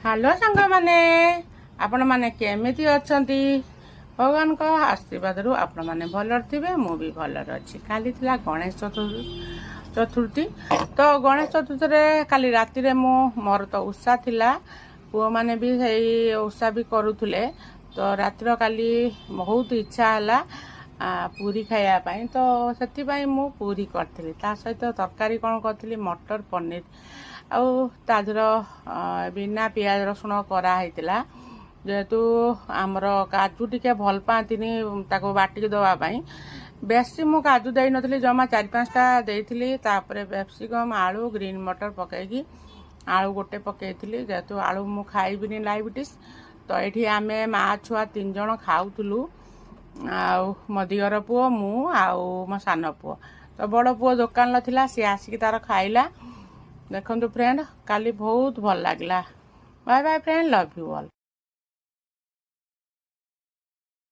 Hello सांग माने आपण माने केमिति अछंती भगवान को आशीर्वाद रु आपण माने भलर थिबे मु भी भलर अछि। काली थिला गणेश चतुर्थी तो गणेश चतुर्थी रे काली राति रे मोर तो उत्साह थिला पुओ माने भी सेई उत्साह भी करूथुले तो रातिर काली बहुत इच्छा हला पूरी खाया पाई तो सेति पाई मु पूरी करथिली ता सहित तरकारी कोन करथिली मटर पनीर आउ ताजर बिना पियाज रसुण करा हैतिला जेहेतु आमर काजू टिके भल पातिनी ताको बाटिक दवा पाई बेसी मु काजू दे नथली जमा 4-5टा देइथिली तापरे कैप्सिकम आलू ग्रीन मटर पकईकी आलू गोटे पकईथिली जेहेतु आलू मु खाइबिनी डायबिटीज तो एठी आमे मा छुआ 3 जण खाउथुलु आउ मो दियर पुओ मु आउ मो सान पुओ तो बड़ पुओ दुकान ल थिला सी आसिक तार खाइला देखंतु फ्रेंड काली बहुत भल लागला bye bye friend love you all.